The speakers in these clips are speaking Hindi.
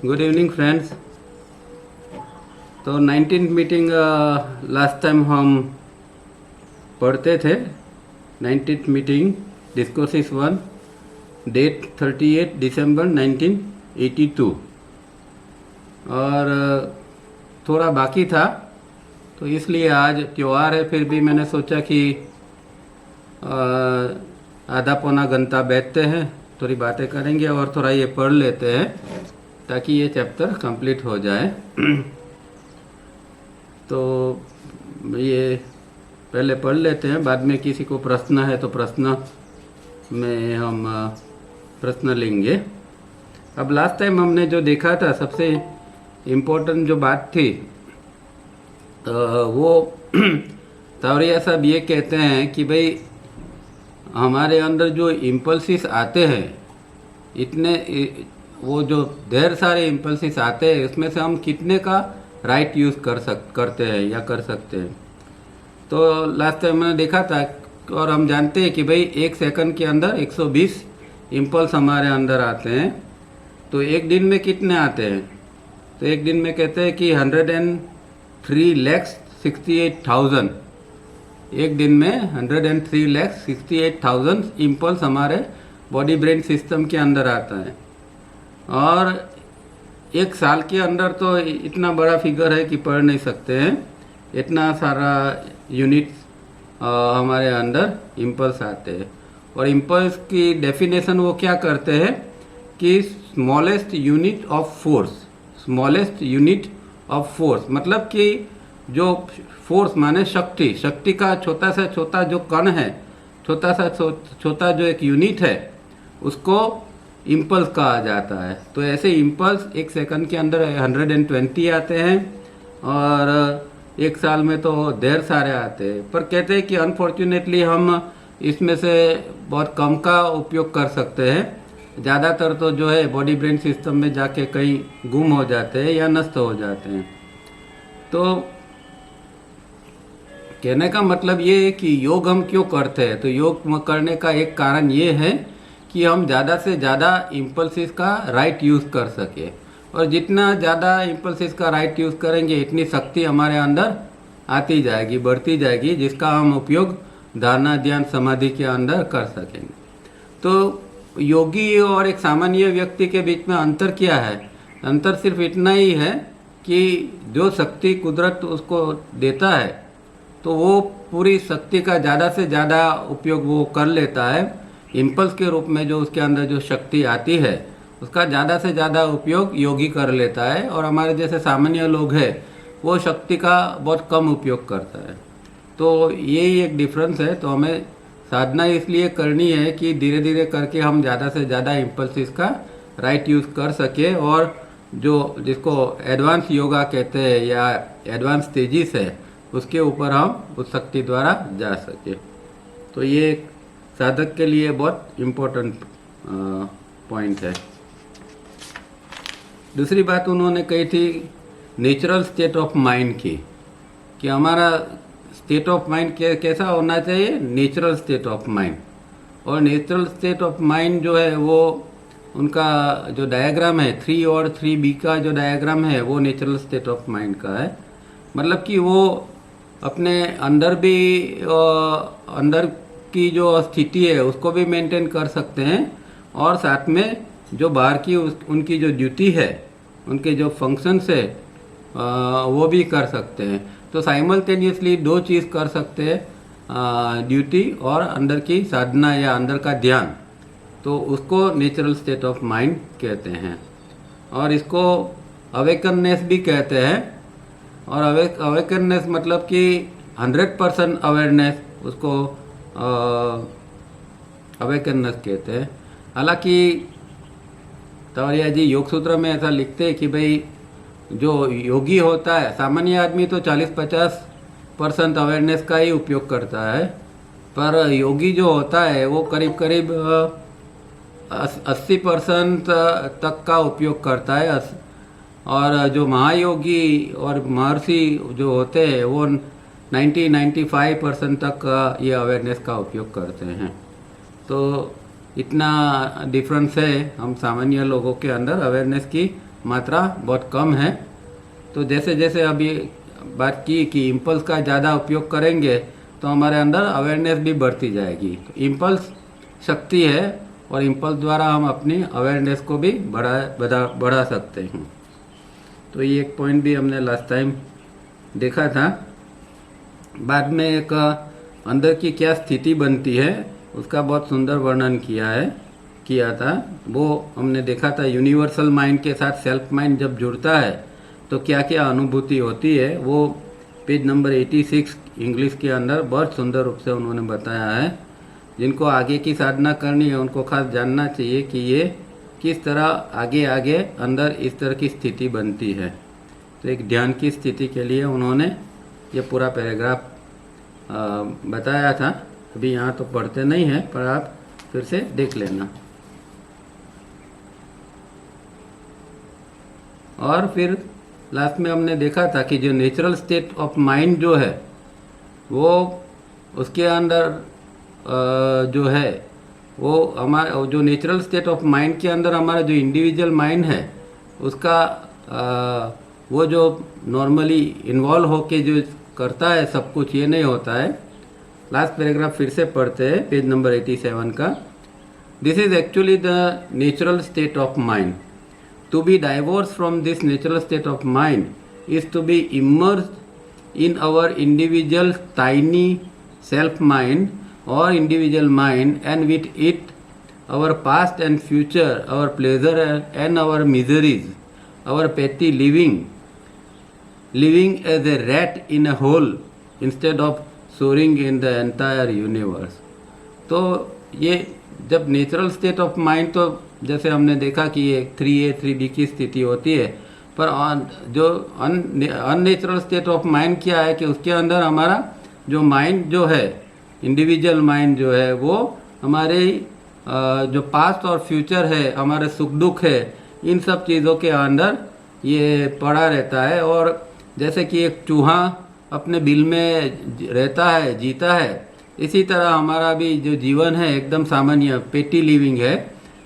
Good evening friends. तो 19th मीटिंग लास्ट टाइम हम पढ़ते थे। 19th मीटिंग डिस्कोर्सिस 1 डेट 38 दिसंबर 1982 और थोड़ा बाकी था, तो इसलिए आज त्यौहार है, फिर भी मैंने सोचा कि आधा पौना घंटा बैठते हैं, थोड़ी बातें करेंगे और थोड़ा ये पढ़ लेते हैं ताकि ये चैप्टर कंप्लीट हो जाए। तो ये पहले पढ़ लेते हैं, बाद में किसी को प्रश्न है तो प्रश्न में हम प्रश्न लेंगे। अब लास्ट टाइम हमने जो देखा था, सबसे इम्पोर्टेंट जो बात थी वो तावरिया साहब ये कहते हैं कि भाई हमारे अंदर जो इम्पल्सिस आते हैं, इतने वो जो ढेर सारे इम्पल्सिस आते हैं, उसमें से हम कितने का राइट यूज़ करते हैं या कर सकते हैं। तो लास्ट टाइम मैंने देखा था और हम जानते हैं कि भाई एक सेकंड के अंदर 120 इम्पल्स हमारे अंदर आते हैं। तो एक दिन में कितने आते हैं? तो एक दिन में कहते हैं कि 103,68,000, एक दिन में 103,68,000 इम्पल्स हमारे बॉडी ब्रेन सिस्टम के अंदर आता है। और एक साल के अंदर तो इतना बड़ा फिगर है कि पढ़ नहीं सकते हैं, इतना सारा यूनिट हमारे अंदर इम्पल्स आते हैं। और इम्पल्स की डेफिनेशन वो क्या करते हैं कि smallest unit of force, smallest unit of force मतलब कि जो फोर्स माने शक्ति, शक्ति का छोटा से छोटा जो कण है, छोटा सा छोटा जो एक यूनिट है, उसको इम्पल्स कहा जाता है। तो ऐसे इम्पल्स एक सेकंड के अंदर 120 आते हैं और एक साल में तो ढेर सारे आते हैं। पर कहते हैं कि अनफॉर्चुनेटली हम इसमें से बहुत कम का उपयोग कर सकते हैं, ज़्यादातर तो जो है बॉडी ब्रेन सिस्टम में जाके कहीं गुम हो जाते हैं या नष्ट हो जाते हैं। तो कहने का मतलब ये है कि योग हम क्यों करते हैं। तो योग करने का एक कारण ये है कि हम ज़्यादा से ज़्यादा इम्पल्सिस का राइट यूज़ कर सके, और जितना ज़्यादा इम्पल्सिस का राइट यूज़ करेंगे इतनी शक्ति हमारे अंदर आती जाएगी, बढ़ती जाएगी, जिसका हम उपयोग धारणा, ध्यान, समाधि के अंदर कर सकेंगे। तो योगी और एक सामान्य व्यक्ति के बीच में अंतर क्या है? अंतर सिर्फ इतना ही है कि जो शक्ति कुदरत उसको देता है तो वो पूरी शक्ति का ज़्यादा से ज़्यादा उपयोग वो कर लेता है। इम्पल्स के रूप में जो उसके अंदर जो शक्ति आती है उसका ज़्यादा से ज़्यादा उपयोग योगी कर लेता है, और हमारे जैसे सामान्य लोग हैं वो शक्ति का बहुत कम उपयोग करता है। तो यही एक डिफरेंस है। तो हमें साधना इसलिए करनी है कि धीरे धीरे करके हम ज़्यादा से ज़्यादा इम्पल्सिस का राइट यूज़ कर सके, और जो जिसको एडवांस योगा कहते हैं या एडवांस स्टेजिस है, उसके ऊपर हम उस शक्ति द्वारा जा सके। तो ये एक साधक के लिए बहुत इम्पोर्टेंट पॉइंट है। दूसरी बात उन्होंने कही थी नेचुरल स्टेट ऑफ माइंड की, कि हमारा स्टेट ऑफ माइंड कैसा होना चाहिए? Natural state of mind. और नेचुरल स्टेट ऑफ माइंड जो है वो उनका जो डायग्राम है 3 और 3B का जो डायग्राम है वो नेचुरल स्टेट ऑफ माइंड का है। मतलब कि वो अपने अंदर भी अंदर की जो स्थिति है उसको भी मेंटेन कर सकते हैं, और साथ में जो बाहर की उनकी जो ड्यूटी है, उनके जो फंक्शंस है वो भी कर सकते हैं। तो साइमल्टेनियसली दो चीज़ कर सकते हैं, ड्यूटी और अंदर की साधना या अंदर का ध्यान। तो उसको नेचुरल स्टेट ऑफ माइंड कहते हैं, और इसको अवेकननेस भी कहते हैं। और अवेकननेस मतलब कि 100% अवेयरनेस, उसको अवेकननेस कहते हैं। हालांकि तावरिया जी योग सूत्र में ऐसा लिखते हैं कि भाई जो योगी होता है, सामान्य आदमी तो 40-50% अवेयरनेस का ही उपयोग करता है, पर योगी जो होता है वो करीब करीब 80% तक का उपयोग करता है। और जो महायोगी और महर्षि जो होते हैं वो 90-95% तक ये अवेयरनेस का उपयोग करते हैं। तो इतना डिफरेंस है हम सामान्य लोगों के अंदर अवेयरनेस की मात्रा बहुत कम है। तो जैसे जैसे अभी बात की कि इम्पल्स का ज़्यादा उपयोग करेंगे तो हमारे अंदर अवेयरनेस भी बढ़ती जाएगी। तो इम्पल्स शक्ति है और इम्पल्स द्वारा हम अपनी अवेयरनेस को भी बढ़ा सकते हैं। तो ये एक पॉइंट भी हमने लास्ट टाइम देखा था। बाद में एक अंदर की क्या स्थिति बनती है उसका बहुत सुंदर वर्णन किया था। वो हमने देखा था यूनिवर्सल माइंड के साथ सेल्फ माइंड जब जुड़ता है तो क्या क्या अनुभूति होती है, वो पेज नंबर 86 इंग्लिश के अंदर बहुत सुंदर रूप से उन्होंने बताया है। जिनको आगे की साधना करनी है उनको खास जानना चाहिए कि ये किस तरह आगे आगे अंदर इस तरह की स्थिति बनती है। तो एक ध्यान की स्थिति के लिए उन्होंने ये पूरा पैराग्राफ बताया था। अभी यहाँ तो पढ़ते नहीं हैं, पर आप फिर से देख लेना। और फिर लास्ट में हमने देखा था कि जो नेचुरल स्टेट ऑफ माइंड जो है वो उसके अंदर जो है वो हमारा जो नेचुरल स्टेट ऑफ माइंड के अंदर हमारा जो इंडिविजुअल माइंड है उसका वो जो नॉर्मली इन्वॉल्व होके जो करता है सब कुछ, ये नहीं होता है। लास्ट पैराग्राफ फिर से पढ़ते हैं, पेज नंबर 87 का। This is actually the natural state of mind. To be divorced from this natural state of mind is to be immersed in our individual tiny self mind or individual mind, and with it our past and future, our pleasure and our miseries, our petty living as a rat in a hole instead of soaring in the entire universe। तो ये जब नेचुरल स्टेट ऑफ माइंड, तो जैसे हमने देखा कि ये 3A 3B की स्थिति होती है, पर जो अननेचुरल स्टेट ऑफ माइंड क्या है कि उसके अंदर हमारा जो माइंड जो है, इंडिविजुअल माइंड जो है, वो हमारे जो पास्ट और फ्यूचर है, हमारे सुख दुख है, इन सब चीज़ों के अंदर ये पड़ा रहता है। और जैसे कि एक चूहा अपने बिल में रहता है, जीता है, इसी तरह हमारा भी जो जीवन है एकदम सामान्य पेटी लिविंग है,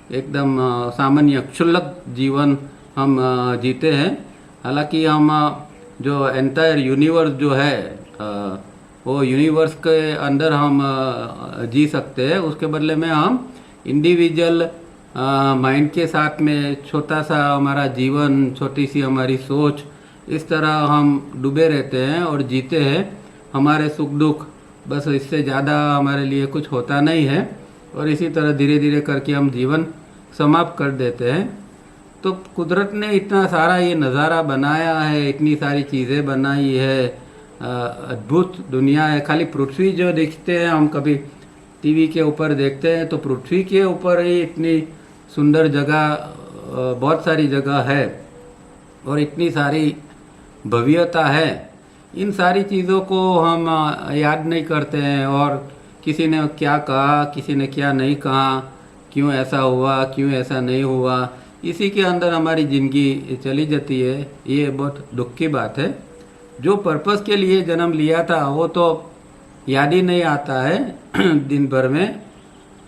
एकदम सामान्य क्षुल्लक जीवन हम जीते हैं। हालांकि हम जो एंटायर यूनिवर्स जो है वो यूनिवर्स के अंदर हम जी सकते हैं, उसके बदले में हम इंडिविजुअल माइंड के साथ में छोटा सा हमारा जीवन, छोटी सी हमारी सोच, इस तरह हम डूबे रहते हैं और जीते हैं। हमारे सुख दुख बस इससे ज़्यादा हमारे लिए कुछ होता नहीं है, और इसी तरह धीरे धीरे करके हम जीवन समाप्त कर देते हैं। तो कुदरत ने इतना सारा ये नज़ारा बनाया है, इतनी सारी चीज़ें बनाई है, अद्भुत दुनिया है। खाली पृथ्वी जो देखते हैं हम, कभी टीवी के ऊपर देखते हैं, तो पृथ्वी के ऊपर ही इतनी सुंदर जगह, बहुत सारी जगह है और इतनी सारी भव्यता है। इन सारी चीज़ों को हम याद नहीं करते हैं, और किसी ने क्या कहा, किसी ने क्या नहीं कहा, क्यों ऐसा हुआ, क्यों ऐसा नहीं हुआ, इसी के अंदर हमारी ज़िंदगी चली जाती है। ये बहुत दुख की बात है। जो पर्पस के लिए जन्म लिया था वो तो याद ही नहीं आता है दिन भर में,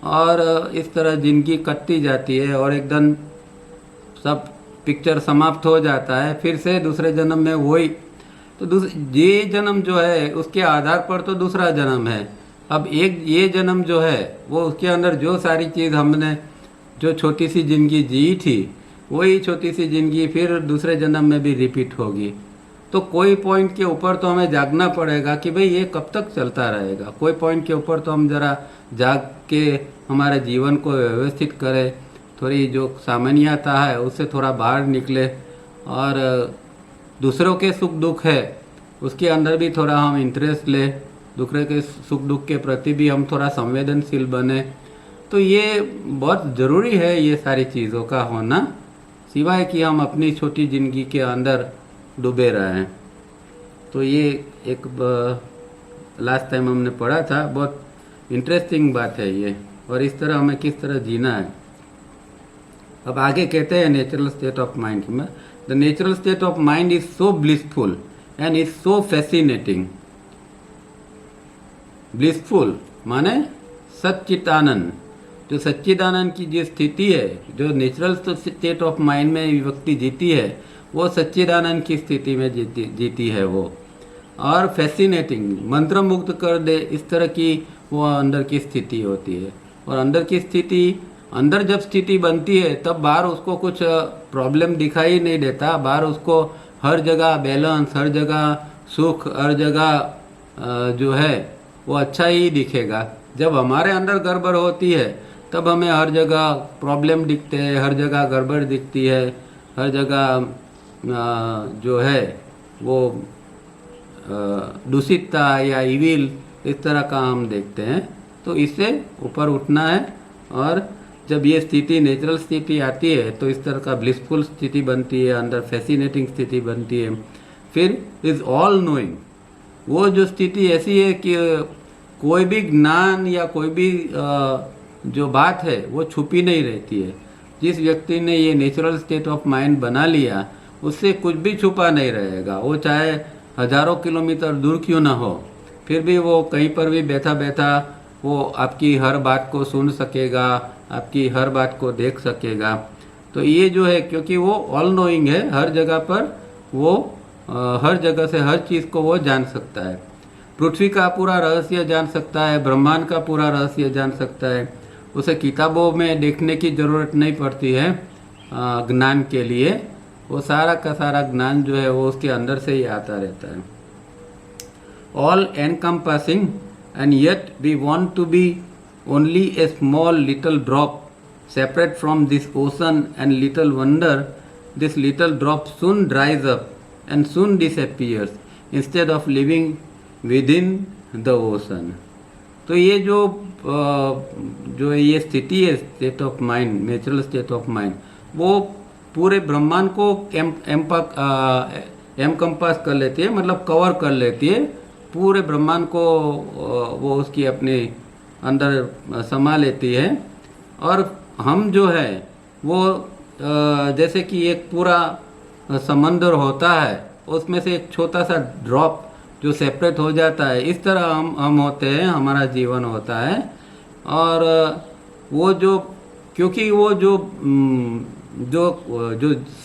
और इस तरह ज़िंदगी कटती जाती है और एकदम सब पिक्चर समाप्त हो जाता है। फिर से दूसरे जन्म में वही, तो ये जन्म जो है उसके आधार पर तो दूसरा जन्म है। अब एक ये जन्म जो है वो उसके अंदर जो सारी चीज़ हमने जो छोटी सी ज़िंदगी जी थी, वही छोटी सी ज़िंदगी फिर दूसरे जन्म में भी रिपीट होगी। तो कोई पॉइंट के ऊपर तो हमें जागना पड़ेगा कि भाई ये कब तक चलता रहेगा। कोई पॉइंट के ऊपर तो हम ज़रा जाग के हमारे जीवन को व्यवस्थित करें, थोड़ी जो सामान्यता है उससे थोड़ा बाहर निकले, और दूसरों के सुख दुख है उसके अंदर भी थोड़ा हम इंटरेस्ट ले, दूसरे के सुख दुख के प्रति भी हम थोड़ा संवेदनशील बने। तो ये बहुत ज़रूरी है ये सारी चीज़ों का होना, सिवाय कि हम अपनी छोटी ज़िंदगी के अंदर डूबे रहें। तो ये एक लास्ट टाइम हमने पढ़ा था, बहुत इंटरेस्टिंग बात है ये, और इस तरह हमें किस तरह जीना है। अब आगे कहते हैं नेचुरल स्टेट ऑफ माइंड में, the natural state of mind is so blissful and is so fascinating. Blissful माने सच्चिदानंद, जो सच्चिदानंद की जो स्थिति है, जो नेचुरल स्टेट ऑफ माइंड में व्यक्ति जीती है, वो सच्चिदानंद की स्थिति में जीती है वो। और फैसिनेटिंग, मंत्र मुग्ध कर दे, इस तरह की वो अंदर की स्थिति होती है। और अंदर की स्थिति, अंदर जब स्थिति बनती है तब बाहर उसको कुछ प्रॉब्लम दिखाई नहीं देता। बाहर उसको हर जगह बैलेंस, हर जगह सुख, हर जगह जो है वो अच्छा ही दिखेगा। जब हमारे अंदर गड़बड़ होती है तब हमें हर जगह प्रॉब्लम दिखते हैं, हर जगह गड़बड़ दिखती है, हर जगह जो है वो दूषितता या इविल, इस तरह का हम देखते हैं। तो इससे ऊपर उठना है। और जब ये स्थिति, नेचुरल स्थिति आती है तो इस तरह का ब्लिसफुल स्थिति बनती है, अंदर फैसिनेटिंग स्थिति बनती है। फिर इज ऑल नोइंग, वो जो स्थिति ऐसी है कि कोई भी ज्ञान या कोई भी जो बात है वो छुपी नहीं रहती है। जिस व्यक्ति ने ये नेचुरल स्टेट ऑफ माइंड बना लिया, उससे कुछ भी छुपा नहीं रहेगा। वो चाहे हजारों किलोमीटर दूर क्यों ना हो, फिर भी वो कहीं पर भी बैठा बैठा वो आपकी हर बात को सुन सकेगा, आपकी हर बात को देख सकेगा। तो ये जो है, क्योंकि वो ऑल नोइंग है, हर जगह पर वो हर जगह से हर चीज़ को वो जान सकता है। पृथ्वी का पूरा रहस्य जान सकता है, ब्रह्मांड का पूरा रहस्य जान सकता है। उसे किताबों में देखने की ज़रूरत नहीं पड़ती है ज्ञान के लिए। वो सारा का सारा ज्ञान जो है वो उसके अंदर से ही आता रहता है। All encompassing, and yet we want to be only a small little drop separate from this ocean, and little wonder this little drop soon dries up and soon disappears instead of living within the ocean. तो ये जो ये स्थिति है, state of mind, natural state of mind, वो पूरे ब्रह्मांड को एमकम्पास कर लेती है, मतलब कवर कर लेती है। पूरे ब्रह्मांड को वो उसकी अपने अंदर समा लेती है। और हम जो है वो जैसे कि एक पूरा समंदर होता है, उसमें से एक छोटा सा ड्रॉप जो सेपरेट हो जाता है, इस तरह हम होते हैं, हमारा जीवन होता है। और वो जो, क्योंकि वो जो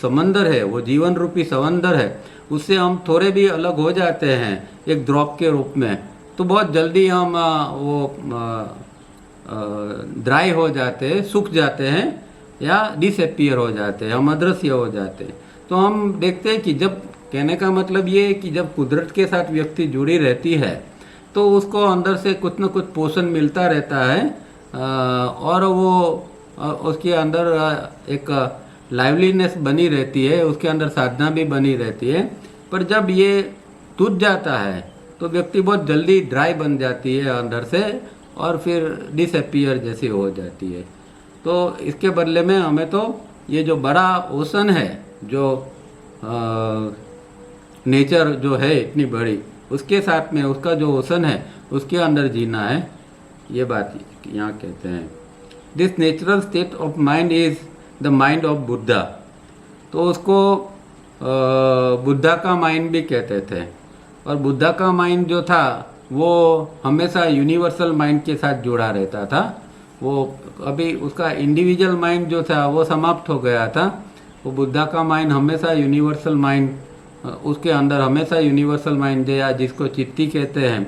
समंदर है, वो जीवन रूपी समंदर है, उससे हम थोड़े भी अलग हो जाते हैं एक ड्रॉप के रूप में, तो बहुत जल्दी हम ड्राई हो जाते हैं, सूख जाते हैं या डिसअपीयर हो जाते हैं, हम अदृश्य हो जाते हैं। तो हम देखते हैं कि जब, कहने का मतलब ये है कि जब कुदरत के साथ व्यक्ति जुड़ी रहती है तो उसको अंदर से कुछ न कुछ पोषण मिलता रहता है, और वो उसके अंदर एक लाइवलीनेस बनी रहती है, उसके अंदर साधना भी बनी रहती है। पर जब ये टूट जाता है तो व्यक्ति बहुत जल्दी ड्राई बन जाती है अंदर से, और फिर डिसअपीयर जैसी हो जाती है। तो इसके बदले में हमें तो ये जो बड़ा ओशन है, जो नेचर जो है इतनी बड़ी, उसके साथ में उसका जो ओशन है उसके अंदर जीना है। ये बात यहाँ कहते हैं। This natural state of mind is the mind of Buddha. तो उसको बुद्धा का माइंड भी कहते थे। और बुद्धा का माइंड जो था वो हमेशा यूनिवर्सल माइंड के साथ जुड़ा रहता था। वो अभी उसका इंडिविजुअल माइंड जो था वो समाप्त हो गया था। वो बुद्धा का माइंड हमेशा यूनिवर्सल माइंड, उसके अंदर हमेशा यूनिवर्सल माइंड, या जिसको चित्ती कहते हैं,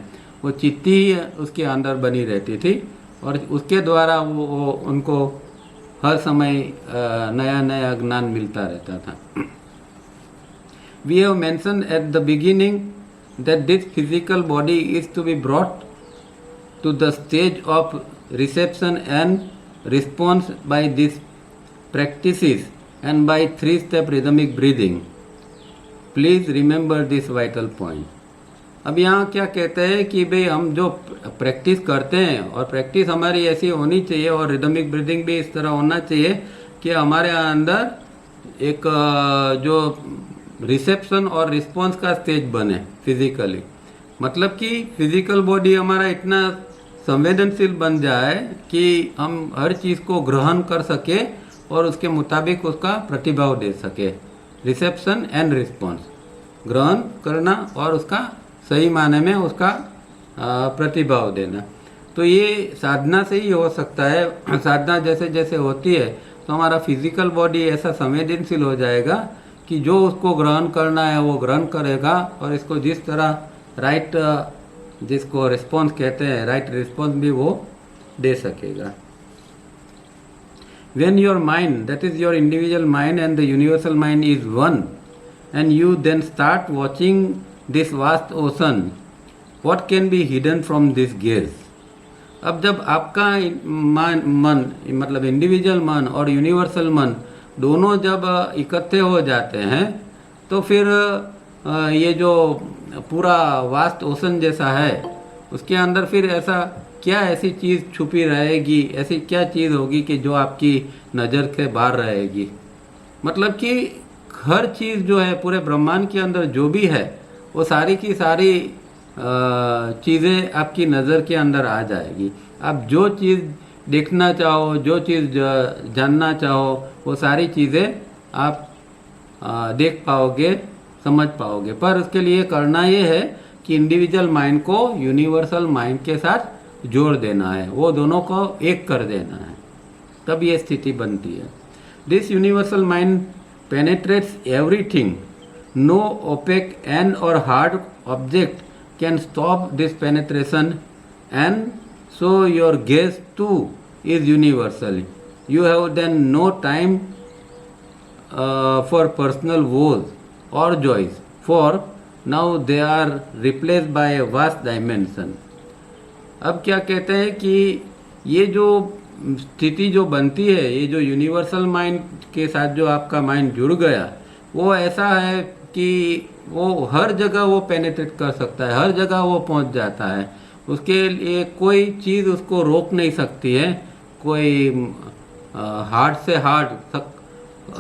वो चित्ती ही उसके अंदर बनी रहती थी। और उसके द्वारा वो उनको हर समय नया नया ज्ञान मिलता रहता था। We have mention at the beginning that this physical body is to be brought to the stage of reception and response by this practices and by 3-step rhythmic breathing. Please remember this vital point. अब यहाँ क्या कहते हैं कि भाई हम जो प्रैक्टिस करते हैं, और प्रैक्टिस हमारी ऐसी होनी चाहिए, और रिदमिक ब्रीदिंग भी इस तरह होना चाहिए कि हमारे अंदर एक जो रिसेप्शन और रिस्पॉन्स का स्टेज बने फिजिकली। मतलब कि फिजिकल बॉडी हमारा इतना संवेदनशील बन जाए कि हम हर चीज़ को ग्रहण कर सके और उसके मुताबिक उसका प्रतिभाव दे सके। रिसेप्शन एंड रिस्पॉन्स, ग्रहण करना और उसका सही माने में उसका प्रतिभाव देना। तो ये साधना से ही हो सकता है। साधना जैसे जैसे होती है तो हमारा फिजिकल बॉडी ऐसा संवेदनशील हो जाएगा कि जो उसको ग्रहण करना है वो ग्रहण करेगा, और इसको जिस तरह राइट जिसको रिस्पॉन्स कहते हैं राइट रिस्पॉन्स भी वो दे सकेगा। When your mind, that is your individual mind and the universal mind is one, and you then start watching this vast ocean, what can be hidden from this gaze? अब जब आपका मन मतलब इंडिविजुअल मन और यूनिवर्सल मन दोनों जब इकट्ठे हो जाते हैं तो फिर ये जो पूरा वास्ट ओशन जैसा है उसके अंदर फिर ऐसा क्या ऐसी चीज़ छुपी रहेगी, ऐसी क्या चीज़ होगी कि जो आपकी नज़र के बाहर रहेगी। मतलब कि हर चीज़ जो है पूरे ब्रह्मांड के अंदर जो भी है वो सारी की सारी चीज़ें आपकी नज़र के अंदर आ जाएगी। आप जो चीज़ देखना चाहो, जो चीज़ जानना चाहो, वो सारी चीज़ें आप देख पाओगे, समझ पाओगे। पर उसके लिए करना ये है कि इंडिविजुअल माइंड को यूनिवर्सल माइंड के साथ जोड़ देना है, वो दोनों को एक कर देना है, तब ये स्थिति बनती है। This universal mind penetrates everything, no opaque and or hard object can stop this penetration, and so your gaze too is universal. You have then no time for personal woes or joys, for now they are replaced by a vast dimension. अब क्या कहते हैं कि ये जो स्थिति जो बनती है, ये जो यूनिवर्सल माइंड के साथ जो आपका माइंड जुड़ गया, वो ऐसा है कि वो हर जगह वो पेनिट्रेट कर सकता है, हर जगह वो पहुंच जाता है। उसके लिए कोई चीज़ उसको रोक नहीं सकती है, कोई हार्ड से हार्ड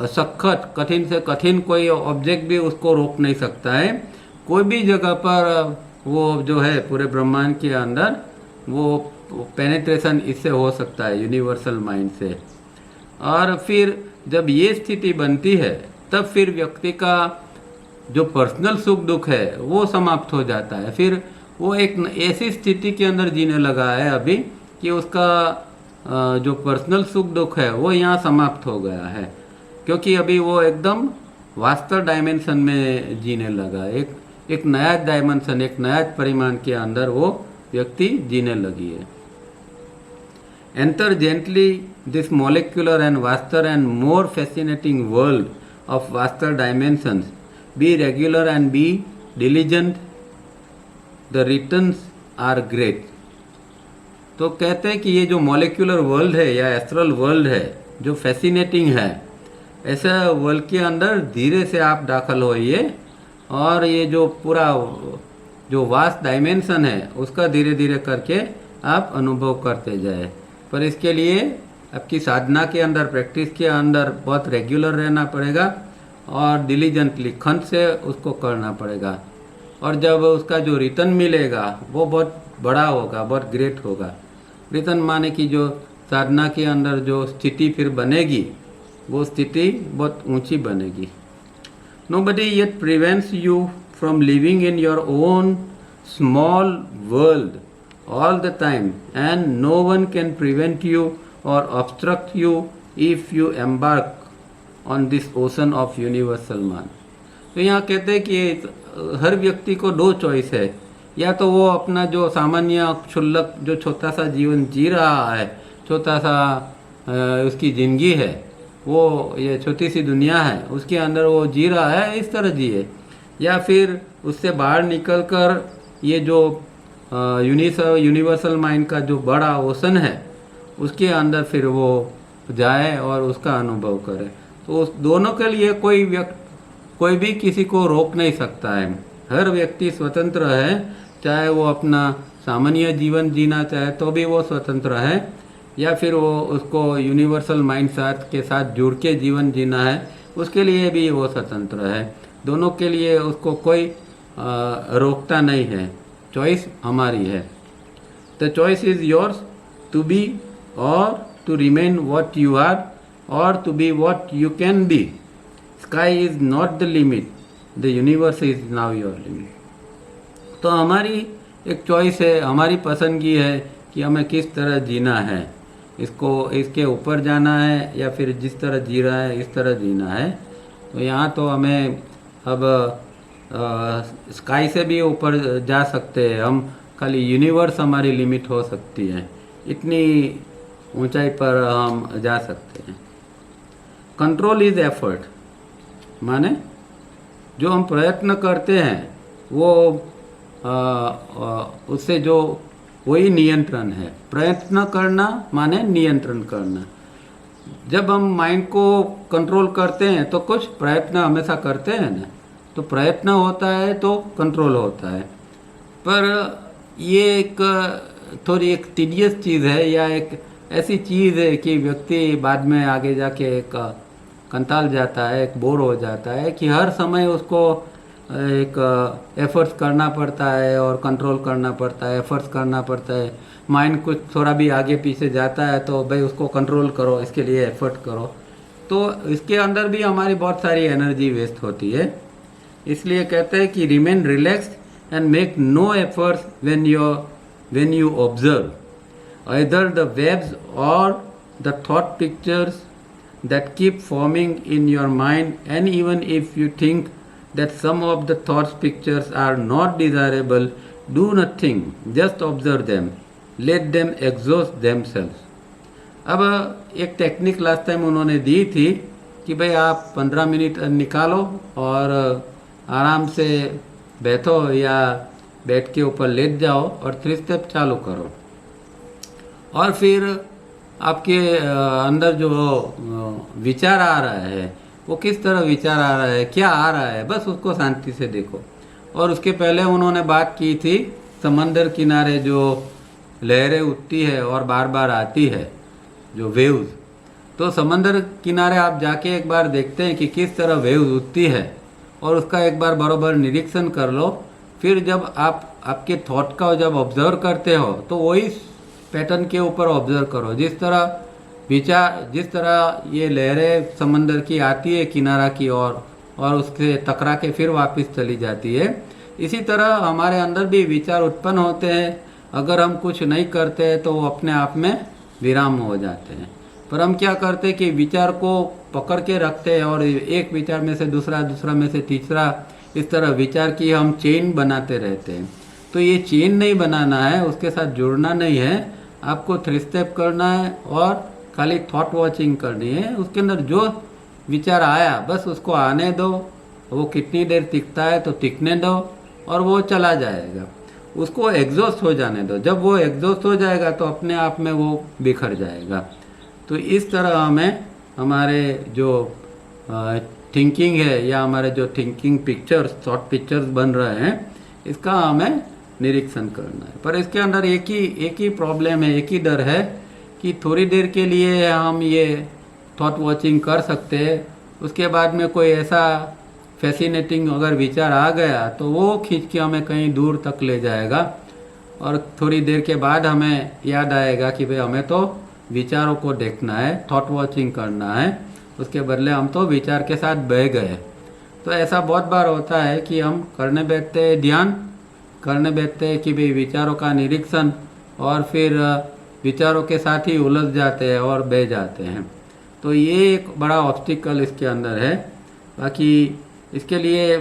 सख्त कठिन से कठिन कोई ऑब्जेक्ट भी उसको रोक नहीं सकता है। कोई भी जगह पर वो जो है पूरे ब्रह्मांड के अंदर वो पेनिट्रेशन इससे हो सकता है यूनिवर्सल माइंड से। और फिर जब ये स्थिति बनती है तब फिर व्यक्ति का जो पर्सनल सुख दुख है वो समाप्त हो जाता है। फिर वो एक ऐसी स्थिति के अंदर जीने लगा है अभी कि उसका जो पर्सनल सुख दुख है वो यहाँ समाप्त हो गया है, क्योंकि अभी वो एकदम वास्तव डायमेंशन में जीने लगा। एक नया डायमेंशन, एक नया परिमाण के अंदर वो व्यक्ति जीने लगी है। Enter gently this molecular and vaster and more fascinating world of vaster dimensions, be regular and be diligent, the returns are great. तो कहते हैं कि ये जो मोलिकुलर वर्ल्ड है या एस्ट्रल वर्ल्ड है जो फैसिनेटिंग है, ऐसे वर्ल्ड के अंदर धीरे से आप दाखिल होइए और ये जो पूरा जो वास्ट डायमेंशन है उसका धीरे धीरे करके आप अनुभव करते जाए। पर इसके लिए आपकी साधना के अंदर, प्रैक्टिस के अंदर बहुत रेगुलर रहना पड़ेगा और डिलीजेंटली खंत से उसको करना पड़ेगा। और जब उसका जो रिटर्न मिलेगा वो बहुत बड़ा होगा, बहुत ग्रेट होगा। रिटर्न माने कि जो साधना के अंदर जो स्थिति फिर बनेगी वो स्थिति बहुत ऊंची बनेगी। Nobody yet prevents you from living in your own small world all the time, and no one can prevent you or obstruct you if you embark on this ocean of universal man। तो यहाँ कहते हैं कि हर व्यक्ति को दो चॉइस है, या तो वो अपना जो सामान्य क्षुल्लक जो छोटा सा जीवन जी रहा है, छोटा सा उसकी ज़िंदगी है, वो ये छोटी सी दुनिया है उसके अंदर वो जी रहा है, इस तरह जिए। या फिर उससे बाहर निकलकर ये जो यूनिवर्सल माइंड का जो बड़ा ओशन है उसके अंदर फिर वो जाए और उसका अनुभव करे। तो उस दोनों के लिए कोई भी किसी को रोक नहीं सकता है। हर व्यक्ति स्वतंत्र है, चाहे वो अपना सामान्य जीवन जीना चाहे तो भी वो स्वतंत्र है, या फिर वो उसको यूनिवर्सल माइंड साथ के साथ जुड़ के जीवन जीना है उसके लिए भी वो स्वतंत्र है। दोनों के लिए उसको कोई रोकता नहीं है, चॉइस हमारी है। The choice is yours to be or to remain what you are or to be what you can be. Sky is not the limit, the universe is now your limit. तो हमारी एक चॉइस है, हमारी पसंदगी है कि हमें किस तरह जीना है, इसको इसके ऊपर जाना है या फिर जिस तरह जी रहा है इस तरह जीना है। तो यहाँ तो हमें अब स्काई से भी ऊपर जा सकते हैं हम, खाली यूनिवर्स हमारी लिमिट हो सकती है, इतनी ऊंचाई पर हम जा सकते हैं। कंट्रोल इज एफर्ट, माने जो हम प्रयत्न करते हैं वो उससे जो वही नियंत्रण है। प्रयत्न करना माने नियंत्रण करना। जब हम माइंड को कंट्रोल करते हैं तो कुछ प्रयत्न हमेशा करते हैं ना, तो प्रयत्न होता है तो कंट्रोल होता है। पर ये एक थोड़ी एक टीडियस चीज़ है, या एक ऐसी चीज़ है कि व्यक्ति बाद में आगे जाके एक कंटाल जाता है, एक बोर हो जाता है कि हर समय उसको एक एफर्ट्स करना पड़ता है और कंट्रोल करना पड़ता है, एफर्ट्स करना पड़ता है। माइंड कुछ थोड़ा भी आगे पीछे जाता है तो भाई उसको कंट्रोल करो, इसके लिए एफर्ट करो। तो इसके अंदर भी हमारी बहुत सारी एनर्जी वेस्ट होती है। इसलिए कहते हैं कि remain relaxed and make no efforts when you observe either the waves or the thought pictures that keep forming in your mind, and even if you think that some of the thoughts pictures are not desirable, do nothing, just observe them, let them exhaust themselves. अब एक टेक्निक लास्ट टाइम उन्होंने दी थी कि भाई आप 15 मिनट निकालो और आराम से बैठो या बेड के ऊपर लेट जाओ और 3 स्टेप चालू करो, और फिर आपके अंदर जो विचार आ रहा है वो किस तरह विचार आ रहा है, क्या आ रहा है, बस उसको शांति से देखो। और उसके पहले उन्होंने बात की थी समंदर किनारे जो लहरें उठती है और बार बार आती है, जो वेव्स। तो समंदर किनारे आप जाके एक बार देखते हैं कि किस तरह वेव्स उठती है और उसका एक बार बराबर निरीक्षण कर लो। फिर जब आप आपके थॉट का जब ऑब्जर्व करते हो तो वही पैटर्न के ऊपर ऑब्जर्व करो। जिस तरह ये लहरें समंदर की आती है किनारा की ओर और उससे टकरा के फिर वापस चली जाती है, इसी तरह हमारे अंदर भी विचार उत्पन्न होते हैं। अगर हम कुछ नहीं करते हैं तो वो अपने आप में विराम हो जाते हैं। पर हम क्या करते हैं कि विचार को पकड़ के रखते हैं और एक विचार में से दूसरा, दूसरा में से तीसरा, इस तरह विचार की हम चेन बनाते रहते हैं। तो ये चेन नहीं बनाना है, उसके साथ जुड़ना नहीं है। आपको 3 स्टेप करना है और खाली थॉट वॉचिंग करनी है। उसके अंदर जो विचार आया बस उसको आने दो, वो कितनी देर टिकता है तो टिकने दो और वो चला जाएगा। उसको एग्जॉस्ट हो जाने दो। जब वो एग्जॉस्ट हो जाएगा तो अपने आप में वो बिखर जाएगा। तो इस तरह हमें हमारे जो थिंकिंग है या हमारे जो थिंकिंग पिक्चर्स, थॉट पिक्चर्स बन रहे हैं, इसका हमें निरीक्षण करना है। पर इसके अंदर एक ही प्रॉब्लम है, एक ही डर है कि थोड़ी देर के लिए हम ये थॉट वॉचिंग कर सकते हैं, उसके बाद में कोई ऐसा फैसिनेटिंग अगर विचार आ गया तो वो खींच के हमें कहीं दूर तक ले जाएगा और थोड़ी देर के बाद हमें याद आएगा कि भाई हमें तो विचारों को देखना है, थॉट वॉचिंग करना है। उसके बदले हम तो विचार के साथ बह गए। तो ऐसा बहुत बार होता है कि हम करने बैठते हैं, ध्यान करने बैठते हैं कि भाई विचारों का निरीक्षण, और फिर विचारों के साथ ही उलझ जाते हैं और बह जाते हैं। तो ये एक बड़ा ऑब्स्टिकल इसके अंदर है। बाकी इसके लिए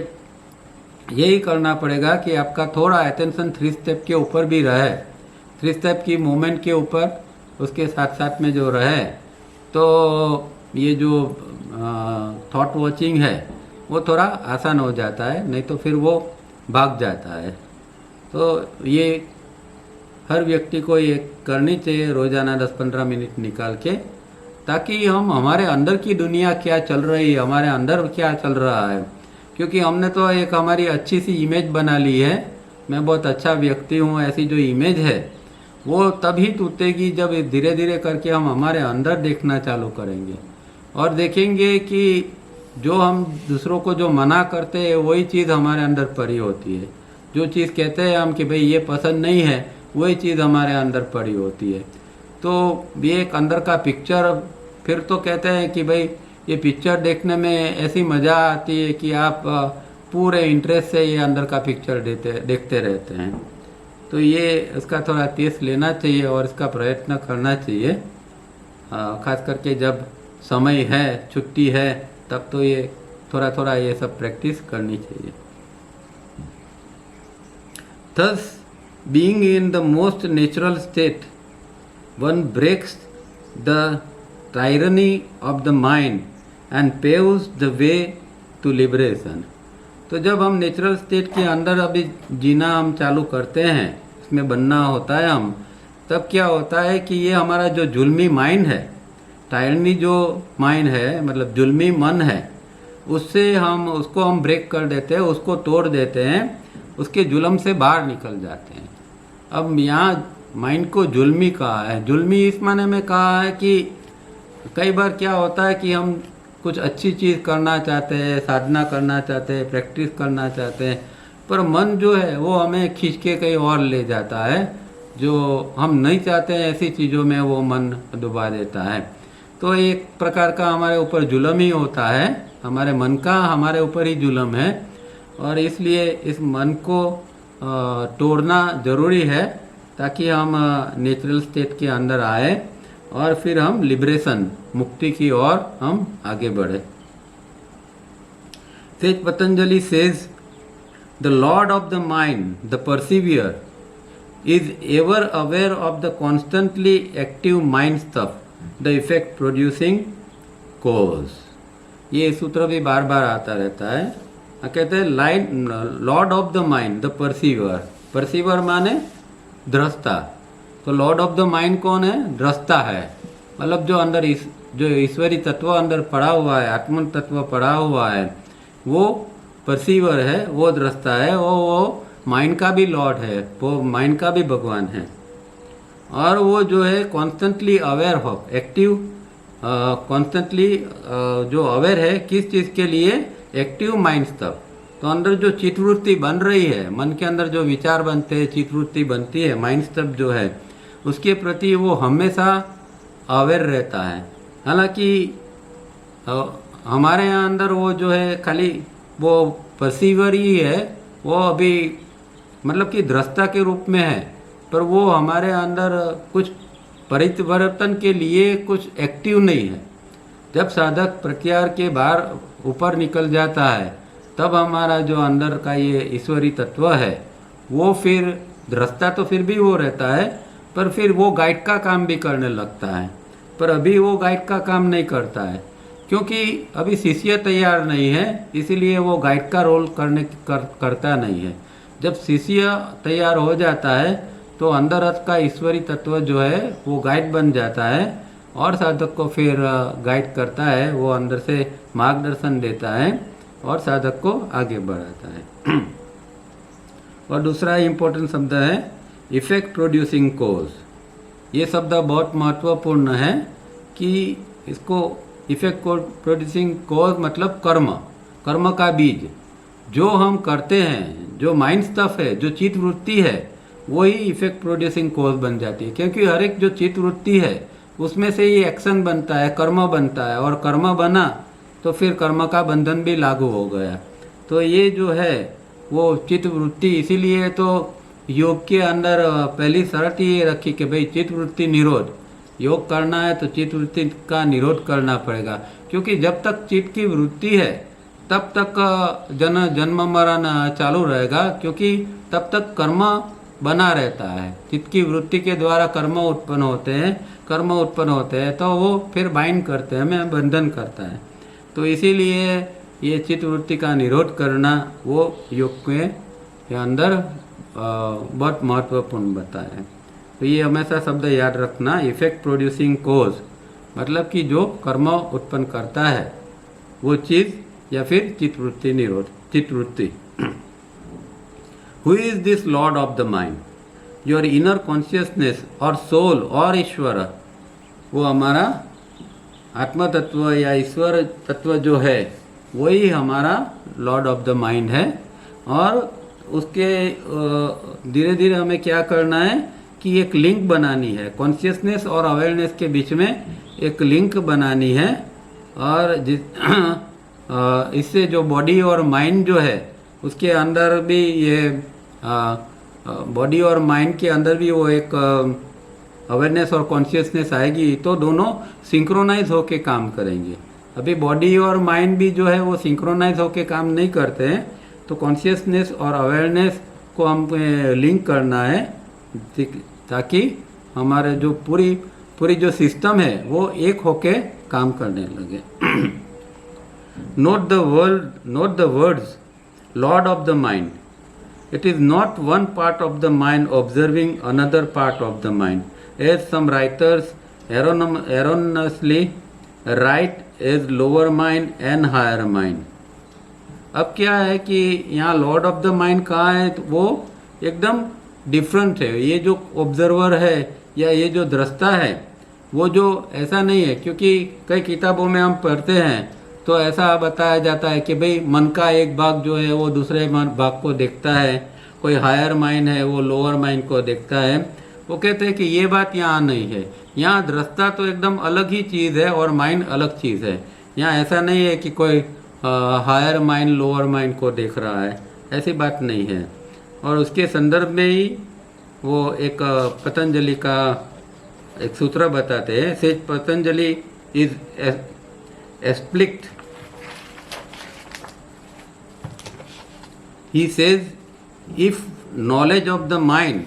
यही करना पड़ेगा कि आपका थोड़ा अटेंशन 3 स्टेप के ऊपर भी रहे, 3 स्टेप की मूवमेंट के ऊपर उसके साथ साथ में जो रहे, तो ये जो थॉट वॉचिंग है वो थोड़ा आसान हो जाता है, नहीं तो फिर वो भाग जाता है। तो ये हर व्यक्ति को ये करनी चाहिए रोज़ाना 10-15 मिनट निकाल के, ताकि हम हमारे अंदर की दुनिया क्या चल रही है, हमारे अंदर क्या चल रहा है। क्योंकि हमने तो एक हमारी अच्छी सी इमेज बना ली है, मैं बहुत अच्छा व्यक्ति हूँ, ऐसी जो इमेज है वो तभी टूटेगी जब धीरे धीरे करके हम हमारे अंदर देखना चालू करेंगे और देखेंगे कि जो हम दूसरों को जो मना करते हैं वही चीज़ हमारे अंदर पड़ी होती है। जो चीज़ कहते हैं हम कि भाई ये पसंद नहीं है, वही चीज़ हमारे अंदर पड़ी होती है। तो ये एक अंदर का पिक्चर, फिर तो कहते हैं कि भाई ये पिक्चर देखने में ऐसी मज़ा आती है कि आप पूरे इंटरेस्ट से ये अंदर का पिक्चर देखते रहते हैं। तो ये उसका थोड़ा टेस्ट लेना चाहिए और इसका प्रयत्न करना चाहिए। खास करके जब समय है, छुट्टी है, तब तो ये थोड़ा थोड़ा ये सब प्रैक्टिस करनी चाहिए। Thus, being in the most natural state, one breaks the tyranny of the mind and paves the way to liberation। तो जब हम नेचुरल स्टेट के अंदर अभी जीना हम चालू करते हैं, इसमें बनना होता है हम, तब क्या होता है कि ये हमारा जो जुल्मी माइंड है, टायरनी जो माइंड है, मतलब जुल्मी मन है, उससे हम उसको हम ब्रेक कर देते हैं, उसको तोड़ देते हैं, उसके जुल्म से बाहर निकल जाते हैं। अब यहाँ माइंड को जुल्मी कहा है। जुल्मी इस माने में कहा है कि कई बार क्या होता है कि हम कुछ अच्छी चीज़ करना चाहते हैं, साधना करना चाहते हैं, प्रैक्टिस करना चाहते हैं, पर मन जो है वो हमें खींच के कहीं और ले जाता है, जो हम नहीं चाहते हैं ऐसी चीज़ों में वो मन डुबा देता है। तो एक प्रकार का हमारे ऊपर जुल्म ही होता है, हमारे मन का हमारे ऊपर ही जुल्म है, और इसलिए इस मन को तोड़ना ज़रूरी है ताकि हम नेचुरल स्टेट के अंदर आए और फिर हम लिबरेशन, मुक्ति की ओर हम आगे बढ़े। Says Patanjali says the Lord of the mind, the persevere, is ever aware of the constantly active mind stuff, the effect producing cause। ये सूत्र भी बार बार आता रहता है। कहते हैं line Lord of the mind, the perceiver. Perceiver माने दृष्टा। तो लॉर्ड ऑफ द माइंड कौन है? दृष्टा है, मतलब जो अंदर जो ईश्वरी तत्व अंदर पड़ा हुआ है, आत्म तत्व पड़ा हुआ है, वो परसीवर है, वो दृष्टा है, वो माइंड का भी लॉर्ड है, वो माइंड का भी भगवान है। और वो जो है कॉन्स्टेंटली अवेयर हो, एक्टिव, कॉन्स्टेंटली जो अवेयर है किस चीज़ के लिए? एक्टिव माइंड तब। तो अंदर जो चित्तवृत्ति बन रही है, मन के अंदर जो विचार बनते हैं, चित्तवृत्ति बनती है, माइंड तब जो है उसके प्रति वो हमेशा अवेयर रहता है। हालांकि हमारे यहाँ अंदर वो जो है खाली वो परसीवर ही है, वो अभी मतलब कि दृष्टा के रूप में है, पर वो हमारे अंदर कुछ परिवर्तन के लिए कुछ एक्टिव नहीं है। जब साधक प्रक्रिया के बाहर ऊपर निकल जाता है, तब हमारा जो अंदर का ये ईश्वरी तत्व है वो फिर दृष्टा तो फिर भी वो रहता है, पर फिर वो गाइड का काम भी करने लगता है। पर अभी वो गाइड का काम नहीं करता है, क्योंकि अभी शिष्य तैयार नहीं है, इसीलिए वो गाइड का रोल करता नहीं है। जब शिष्य तैयार हो जाता है तो अंदर का ईश्वरी तत्व जो है वो गाइड बन जाता है और साधक को फिर गाइड करता है, वो अंदर से मार्गदर्शन देता है और साधक को आगे बढ़ाता है। और दूसरा इम्पोर्टेंट शब्द है इफेक्ट प्रोड्यूसिंग कोज। ये शब्द बहुत महत्वपूर्ण है कि इसको इफेक्ट प्रोड्यूसिंग कोज मतलब कर्म, कर्म का बीज जो हम करते हैं, जो माइंड स्टफ है, जो चित्त वृत्ति है, वही इफेक्ट प्रोड्यूसिंग कोज बन जाती है। क्योंकि हर एक जो चित्त वृत्ति है उसमें से ही एक्शन बनता है, कर्म बनता है, और कर्म बना तो फिर कर्म का बंधन भी लागू हो गया। तो ये जो है वो चित्त वृत्ति, इसीलिए तो योग के अंदर पहली शर्त ये रखी कि भाई चित्त वृत्ति निरोध, योग करना है तो चित्त वृत्ति का निरोध करना पड़ेगा। क्योंकि जब तक चित्त की वृत्ति है तब तक जन्म मरण चालू रहेगा, क्योंकि तब तक कर्म बना रहता है। चित्त की वृत्ति के द्वारा कर्म उत्पन्न होते हैं, तो वो फिर बाइंड करते हैं, हमें बंधन करता है। तो इसीलिए ये चित्त वृत्ति का निरोध करना वो योग के अंदर बहुत महत्वपूर्ण बताया है। तो ये हमेशा शब्द याद रखना, इफेक्ट प्रोड्यूसिंग कोज मतलब कि जो कर्म उत्पन्न करता है वो चीज़, या फिर चित्तवृत्ति निरोध, चित्तवृत्ति। Who is this Lord of the mind? Your inner consciousness और सोल और ईश्वर, वो हमारा आत्म तत्व या ईश्वर तत्व जो है वही हमारा लॉर्ड ऑफ द माइंड है। और उसके धीरे धीरे हमें क्या करना है कि एक लिंक बनानी है, कॉन्शियसनेस और अवेयरनेस के बीच में एक लिंक बनानी है। और इससे जो बॉडी और माइंड जो है उसके अंदर भी ये बॉडी और माइंड के अंदर भी वो एक अवेयरनेस और कॉन्शियसनेस आएगी तो दोनों सिंक्रोनाइज होके काम करेंगे। अभी बॉडी और माइंड भी जो है वो सिंक्रोनाइज होके काम नहीं करते हैं, तो कॉन्शियसनेस और अवेयरनेस को हम लिंक करना है ताकि हमारे जो पूरी जो सिस्टम है वो एक होके काम करने लगे। Note the words Lord of the mind. It is not one part of the mind observing another part of the mind, as some writers erroneously write as lower mind and higher mind. अब क्या है कि यहाँ लॉर्ड ऑफ द माइंड कहाँ है, तो वो एकदम डिफरेंट है। ये जो ऑब्जर्वर है या ये जो दृष्टा है वो जो ऐसा नहीं है, क्योंकि कई किताबों में हम पढ़ते हैं तो ऐसा बताया जाता है कि भाई मन का एक भाग जो है वो दूसरे भाग को देखता है, कोई हायर माइंड है वो लोअर माइंड को देखता है। वो कहते हैं कि ये बात यहाँ नहीं है। यहाँ दृष्टा तो एकदम अलग ही चीज़ है और माइंड अलग चीज़ है। यहाँ ऐसा नहीं है कि कोई हायर माइंड लोअर माइंड को देख रहा है, ऐसी बात नहीं है। और उसके संदर्भ में ही वो एक पतंजलि का एक सूत्र बताते हैं। Sage Patanjali is explicit, he says, if knowledge of the mind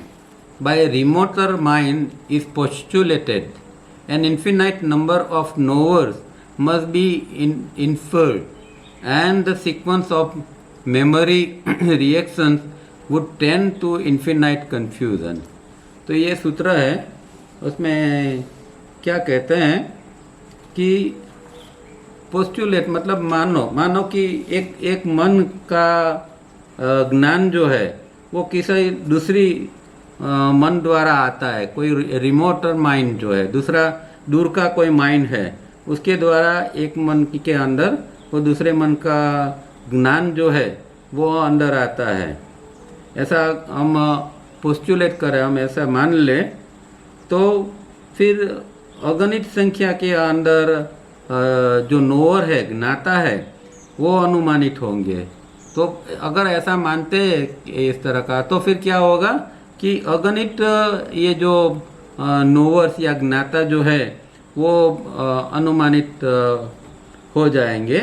by a remoter mind is postulated, an infinite number of knowers must be inferred, and the sequence of memory reactions would tend to infinite confusion. तो ये सूत्र है, उसमें क्या कहते हैं कि पोस्टुलेट मतलब मानो कि एक मन का ज्ञान जो है वो किसी दूसरी मन द्वारा आता है। कोई रिमोटर माइंड जो है, दूसरा दूर का कोई माइंड है, उसके द्वारा एक मन के अंदर वो दूसरे मन का ज्ञान जो है वो अंदर आता है। ऐसा हम पोस्टुलेट करें, हम ऐसा मान ले तो फिर अगणित संख्या के अंदर जो नोअर है, ज्ञाता है, वो अनुमानित होंगे। तो अगर ऐसा मानते हैं इस तरह का, तो फिर क्या होगा कि अगणित ये जो नोवर्स या ज्ञाता जो है वो अनुमानित हो जाएंगे।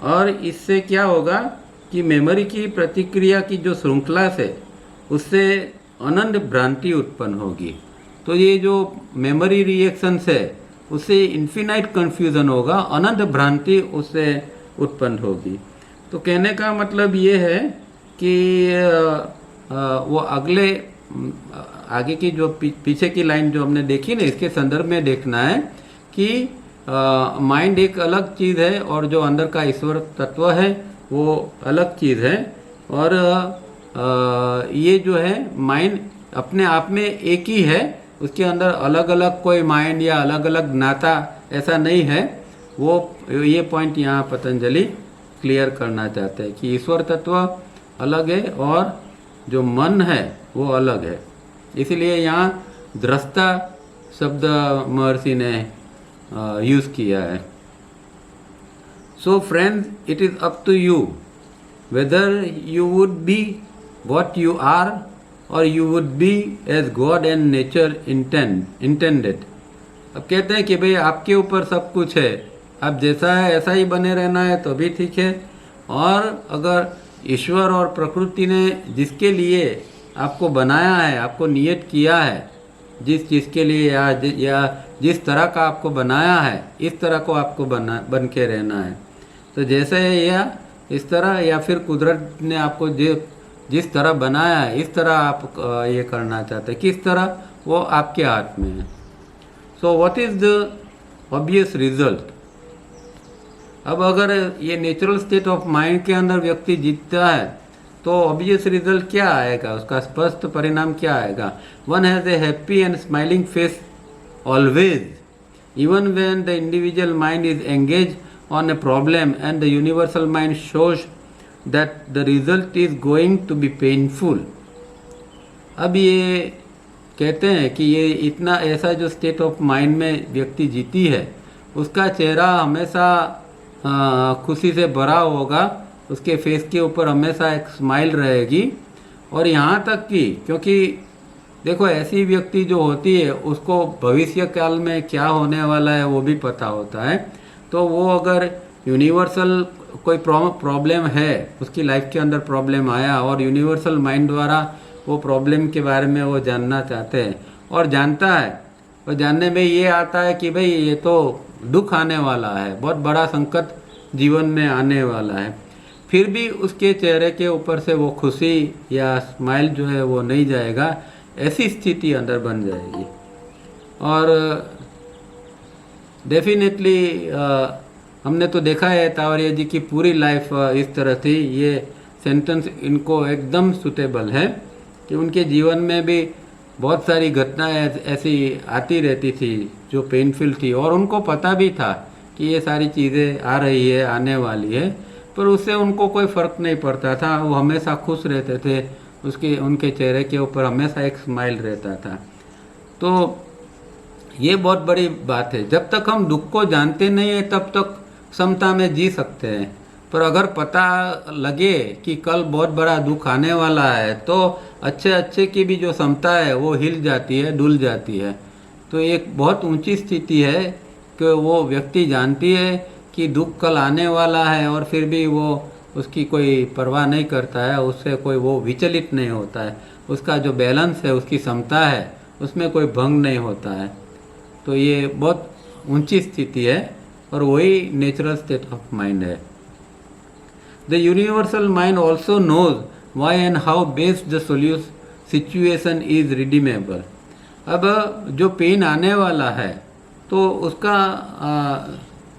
और इससे क्या होगा कि मेमोरी की प्रतिक्रिया की जो श्रृंखला से उससे अनंत भ्रांति उत्पन्न होगी। तो ये जो मेमोरी रिएक्शंस है उससे इन्फिनाइट कन्फ्यूज़न होगा, अनंत भ्रांति उससे उत्पन्न होगी। तो कहने का मतलब ये है कि वो आगे की जो पीछे की लाइन जो हमने देखी ना, इसके संदर्भ में देखना है कि माइंड एक अलग चीज़ है और जो अंदर का ईश्वर तत्व है वो अलग चीज़ है। और ये जो है माइंड अपने आप में एक ही है, उसके अंदर अलग अलग कोई माइंड या अलग अलग ज्ञाता ऐसा नहीं है। वो ये पॉइंट यहाँ पतंजलि क्लियर करना चाहते हैं कि ईश्वर तत्व अलग है और जो मन है वो अलग है। इसलिए यहाँ दृष्टा शब्द महर्षि ने यूज़ किया है। So friends, it is up to you whether you would be what you are or you would be as God and nature intended। अब कहते हैं कि भाई आपके ऊपर सब कुछ है, आप जैसा है ऐसा ही बने रहना है तो भी ठीक है। और अगर ईश्वर और प्रकृति ने जिसके लिए आपको बनाया है, आपको नियत किया है, जिस चीज़ के लिए या जिस तरह का आपको बनाया है, इस तरह को आपको बन के रहना है। तो जैसे है या इस तरह, या फिर कुदरत ने आपको जिस तरह बनाया है इस तरह आप ये करना चाहते हैं, किस तरह, वो आपके हाथ में है। So what is the obvious result. अब अगर ये नेचुरल स्टेट ऑफ माइंड के अंदर व्यक्ति जीतता है तो ऑब्वियस रिजल्ट क्या आएगा, उसका स्पष्ट परिणाम क्या आएगा। One has a happy and smiling face always, even when the individual mind is engage on a problem and the universal mind shows that the result is going to be painful। अब ये कहते हैं कि ये इतना ऐसा जो स्टेट ऑफ माइंड में व्यक्ति जीती है उसका चेहरा हमेशा खुशी से भरा होगा, उसके फेस के ऊपर हमेशा एक स्माइल रहेगी। और यहाँ तक कि क्योंकि देखो ऐसी व्यक्ति जो होती है उसको भविष्य काल में क्या होने वाला है वो भी पता होता है। तो वो अगर यूनिवर्सल कोई प्रॉब्लम है, उसकी लाइफ के अंदर प्रॉब्लम आया और यूनिवर्सल माइंड द्वारा वो प्रॉब्लम के बारे में वो जानना चाहते हैं और जानता है, और जानने में ये आता है कि भाई ये तो दुख आने वाला है, बहुत बड़ा संकट जीवन में आने वाला है, फिर भी उसके चेहरे के ऊपर से वो खुशी या स्माइल जो है वो नहीं जाएगा, ऐसी स्थिति अंदर बन जाएगी। और डेफिनेटली हमने तो देखा है तावरिया जी की पूरी लाइफ इस तरह थी। ये सेंटेंस इनको एकदम सुटेबल है कि उनके जीवन में भी बहुत सारी घटनाएं ऐसी आती रहती थी जो पेनफुल थी, और उनको पता भी था कि ये सारी चीज़ें आ रही है, आने वाली है, पर उससे उनको कोई फ़र्क नहीं पड़ता था। वो हमेशा खुश रहते थे, उनके चेहरे के ऊपर हमेशा एक स्माइल रहता था। तो ये बहुत बड़ी बात है। जब तक हम दुख को जानते नहीं है तब तक समता में जी सकते हैं, पर अगर पता लगे कि कल बहुत बड़ा दुख आने वाला है तो अच्छे अच्छे की भी जो समता है वो हिल जाती है, डुल जाती है। तो एक बहुत ऊंची स्थिति है कि वो व्यक्ति जानती है कि दुख कल आने वाला है और फिर भी वो उसकी कोई परवाह नहीं करता है, उससे कोई वो विचलित नहीं होता है, उसका जो बैलेंस है, उसकी समता है, उसमें कोई भंग नहीं होता है। तो ये बहुत ऊंची स्थिति है और वही नेचुरल स्टेट ऑफ माइंड है। The universal mind also knows why and how best the situation is redeemable. अब जो पेन आने वाला है तो उसका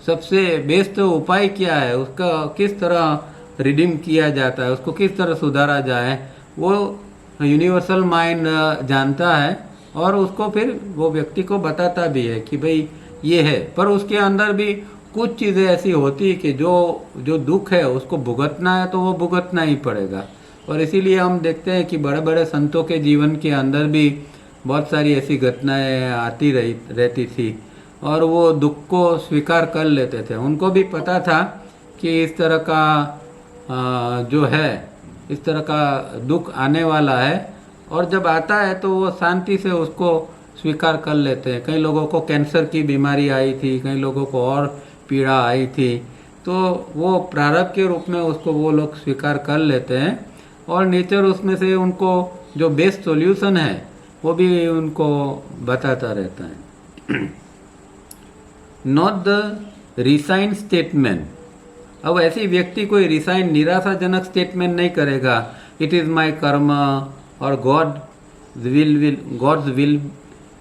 सबसे बेस्ट उपाय क्या है, उसका किस तरह रिडीम किया जाता है, उसको किस तरह सुधारा जाए, वो यूनिवर्सल माइंड जानता है और उसको फिर वो व्यक्ति को बताता भी है कि भाई ये है। पर उसके अंदर भी कुछ चीज़ें ऐसी होती है कि जो दुख है उसको भुगतना है तो वो भुगतना ही पड़ेगा। और इसीलिए हम देखते हैं कि बड़े बड़े संतों के जीवन के अंदर भी बहुत सारी ऐसी घटनाएं आती रहती थी और वो दुख को स्वीकार कर लेते थे। उनको भी पता था कि इस तरह का जो है, इस तरह का दुख आने वाला है, और जब आता है तो वो शांति से उसको स्वीकार कर लेते हैं। कई लोगों को कैंसर की बीमारी आई थी, कई लोगों को और पीड़ा आई थी, तो वो प्रारब्ध के रूप में उसको वो लोग स्वीकार कर लेते हैं और नेचर उसमें से उनको जो बेस्ट सॉल्यूशन है वो भी उनको बताता रहता है। Not the resign statement. अब ऐसी व्यक्ति कोई रिसाइन निराशाजनक स्टेटमेंट नहीं करेगा, इट इज़ माई कर्म और गॉड्स विल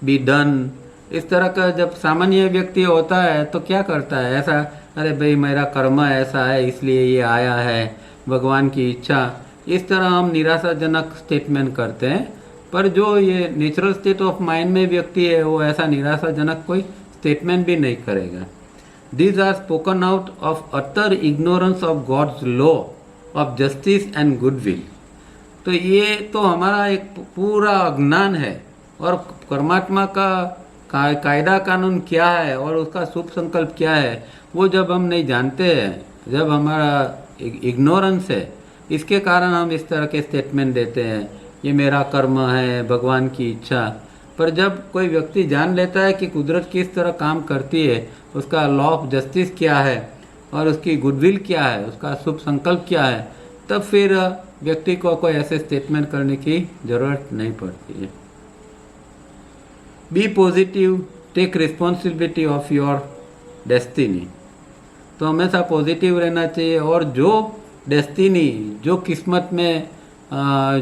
बी डन। इस तरह का जब सामान्य व्यक्ति होता है तो क्या करता है, ऐसा अरे भाई मेरा कर्म ऐसा है इसलिए ये आया है, भगवान की इच्छा, इस तरह हम निराशाजनक स्टेटमेंट करते हैं। पर जो ये नेचुरल स्टेट ऑफ माइंड में व्यक्ति है वो ऐसा निराशाजनक कोई स्टेटमेंट भी नहीं करेगा। These are spoken out of utter ignorance of God's law of justice and goodwill. तो ये तो हमारा एक पूरा अज्ञान है, और परमात्मा का कायदा कानून क्या है और उसका शुभ संकल्प क्या है वो जब हम नहीं जानते हैं, जब हमारा इग्नोरेंस है, इसके कारण हम इस तरह के स्टेटमेंट देते हैं, ये मेरा कर्म है, भगवान की इच्छा। पर जब कोई व्यक्ति जान लेता है कि कुदरत किस तरह काम करती है, उसका लॉ ऑफ जस्टिस क्या है और उसकी गुडविल क्या है, उसका शुभ संकल्प क्या है, तब फिर व्यक्ति को कोई ऐसे स्टेटमेंट करने की ज़रूरत नहीं पड़ती है। Be positive, take responsibility of your destiny. तो हमेशा पॉजिटिव रहना चाहिए, और जो डेस्टिनी, जो किस्मत में